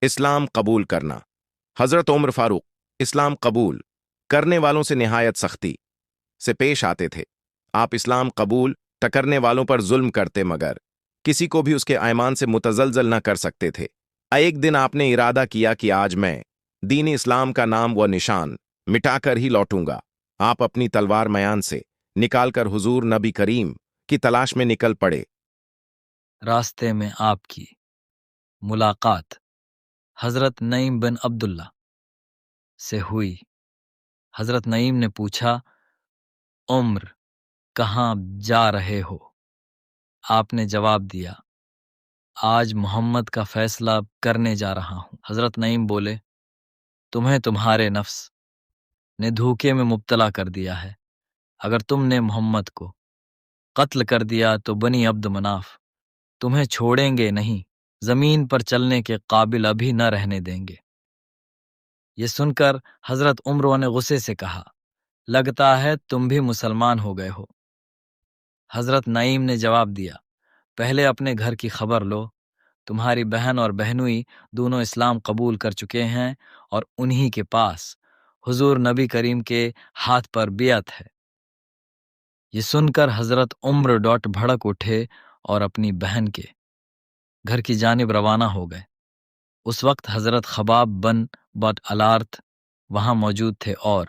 اسلام قبول کرنا۔ حضرت عمر فاروق اسلام قبول کرنے والوں سے نہایت سختی سے پیش آتے تھے۔ آپ اسلام قبول کرنے والوں پر ظلم کرتے مگر کسی کو بھی اس کے ایمان سے متزلزل نہ کر سکتے تھے۔ ایک دن آپ نے ارادہ کیا کہ آج میں دین اسلام کا نام و نشان مٹا کر ہی لوٹوں گا۔ آپ اپنی تلوار میان سے نکال کر حضور نبی کریم کی تلاش میں نکل پڑے۔ راستے میں آپ کی ملاقات حضرت نعیم بن عبداللہ سے ہوئی۔ حضرت نعیم نے پوچھا، عمر کہاں جا رہے ہو؟ آپ نے جواب دیا، آج محمد کا فیصلہ کرنے جا رہا ہوں۔ حضرت نعیم بولے، تمہیں تمہارے نفس نے دھوکے میں مبتلا کر دیا ہے۔ اگر تم نے محمد کو قتل کر دیا تو بنی عبد مناف تمہیں چھوڑیں گے نہیں، زمین پر چلنے کے قابل ابھی نہ رہنے دیں گے۔ یہ سن کر حضرت عمر نے غصے سے کہا، لگتا ہے تم بھی مسلمان ہو گئے ہو۔ حضرت نعیم نے جواب دیا، پہلے اپنے گھر کی خبر لو، تمہاری بہن اور بہنوئی دونوں اسلام قبول کر چکے ہیں اور انہی کے پاس حضور نبی کریم کے ہاتھ پر بیعت ہے۔ یہ سن کر حضرت عمر بھڑک اٹھے اور اپنی بہن کے گھر کی جانب روانہ ہو گئے۔ اس وقت حضرت خباب بن بٹ الارت وہاں موجود تھے اور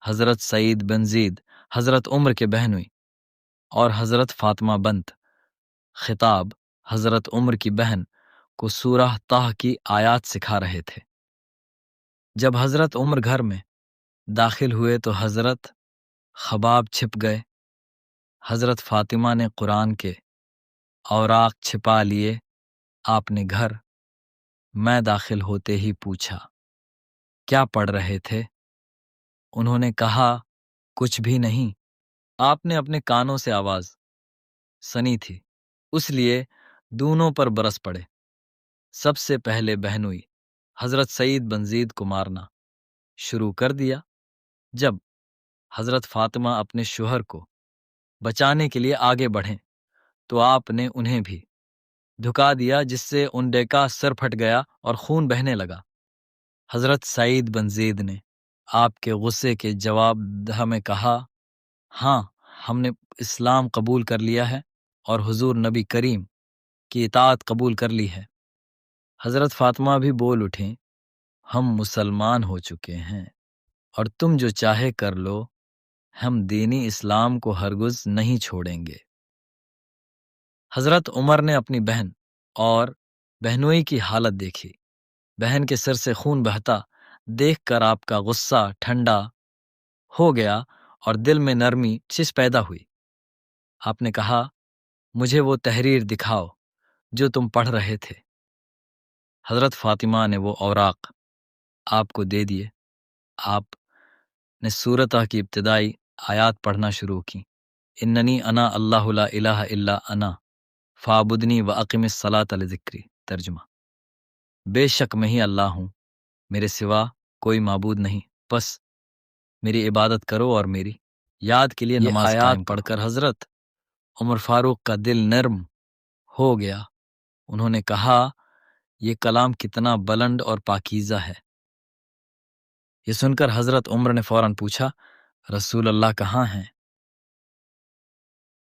حضرت سعید بن زید حضرت عمر کے بہنوئی اور حضرت فاطمہ بنت خطاب حضرت عمر کی بہن کو سورہ طہ کی آیات سکھا رہے تھے۔ جب حضرت عمر گھر میں داخل ہوئے تو حضرت خباب چھپ گئے۔ حضرت فاطمہ نے قرآن کے اوراق چھپا لیے۔ آپ نے گھر میں داخل ہوتے ہی پوچھا، کیا پڑھ رہے تھے؟ انہوں نے کہا، کچھ بھی نہیں۔ آپ نے اپنے کانوں سے آواز سنی تھی، اس لیے دونوں پر برس پڑے۔ سب سے پہلے بہنوئی حضرت سعید بن زید کو مارنا شروع کر دیا۔ جب حضرت فاطمہ اپنے شوہر کو بچانے کے لیے آگے بڑھیں تو آپ نے انہیں بھی دھکا دیا، جس سے ان کا سر پھٹ گیا اور خون بہنے لگا۔ حضرت سعید بن زید نے آپ کے غصے کے جواب میں کہا، ہاں، ہم نے اسلام قبول کر لیا ہے اور حضور نبی کریم کی اطاعت قبول کر لی ہے۔ حضرت فاطمہ بھی بول اٹھیں، ہم مسلمان ہو چکے ہیں اور تم جو چاہے کر لو، ہم دینی اسلام کو ہرگز نہیں چھوڑیں گے۔ حضرت عمر نے اپنی بہن اور بہنوئی کی حالت دیکھی۔ بہن کے سر سے خون بہتا دیکھ کر آپ کا غصہ ٹھنڈا ہو گیا اور دل میں نرمی پیدا ہوئی۔ آپ نے کہا، مجھے وہ تحریر دکھاؤ جو تم پڑھ رہے تھے۔ حضرت فاطمہ نے وہ اوراق آپ کو دے دیے۔ آپ نے سورۃ کی ابتدائی آیات پڑھنا شروع کی، اننی انا اللہ لا الہ الا انا فاعبدنی واقم الصلاۃ لذکری۔ ترجمہ، بے شک میں ہی اللہ ہوں، میرے سوا کوئی معبود نہیں، بس میری عبادت کرو اور میری یاد کے لیے نماز قائم پڑھ کر حضرت عمر فاروق کا دل نرم ہو گیا۔ انہوں نے کہا، یہ کلام کتنا بلند اور پاکیزہ ہے۔ یہ سن کر حضرت عمر نے فوراً پوچھا، رسول اللہ کہاں ہیں؟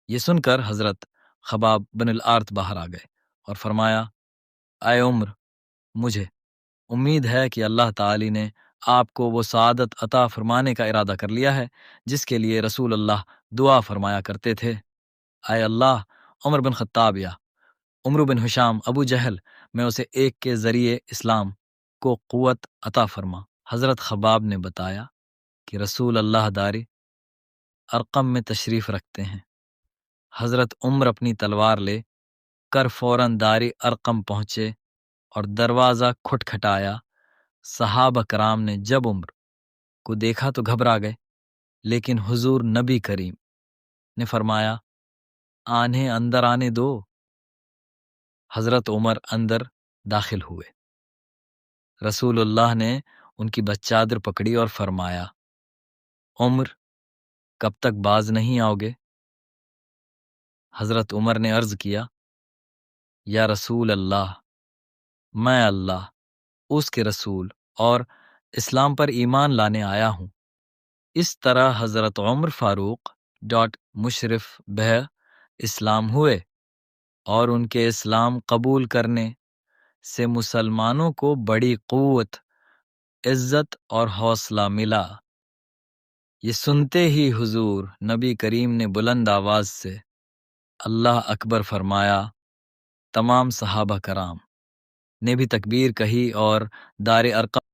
یہ سن کر حضرت خباب بن الارت باہر آ گئے اور فرمایا، اے عمر، مجھے امید ہے کہ اللہ تعالی نے آپ کو وہ سعادت عطا فرمانے کا ارادہ کر لیا ہے جس کے لیے رسول اللہ دعا فرمایا کرتے تھے۔ اے اللہ، عمر بن خطاب یا عمرو بن ہشام ابو جہل میں اسے ایک کے ذریعے اسلام کو قوت عطا فرما۔ حضرت خباب نے بتایا کہ رسول اللہ داری ارقم میں تشریف رکھتے ہیں۔ حضرت عمر اپنی تلوار لے کر فوراً داری ارقم پہنچے اور دروازہ کھٹکھٹایا۔ صحابہ کرام نے جب عمر کو دیکھا تو گھبرا گئے، لیکن حضور نبی کریم نے فرمایا، آنہیں اندر آنے دو۔ حضرت عمر اندر داخل ہوئے۔ رسول اللہ نے ان کی بچادر پکڑی اور فرمایا، عمر، کب تک باز نہیں آؤ گے؟ حضرت عمر نے عرض کیا، یا رسول اللہ، میں اللہ اس کے رسول اور اسلام پر ایمان لانے آیا ہوں۔ اس طرح حضرت عمر فاروق مشرف بہ اسلام ہوئے اور ان کے اسلام قبول کرنے سے مسلمانوں کو بڑی قوت، عزت اور حوصلہ ملا۔ یہ سنتے ہی حضور نبی کریم نے بلند آواز سے اللہ اکبر فرمایا۔ تمام صحابہ کرام نے بھی تکبیر کہی اور دار ارقم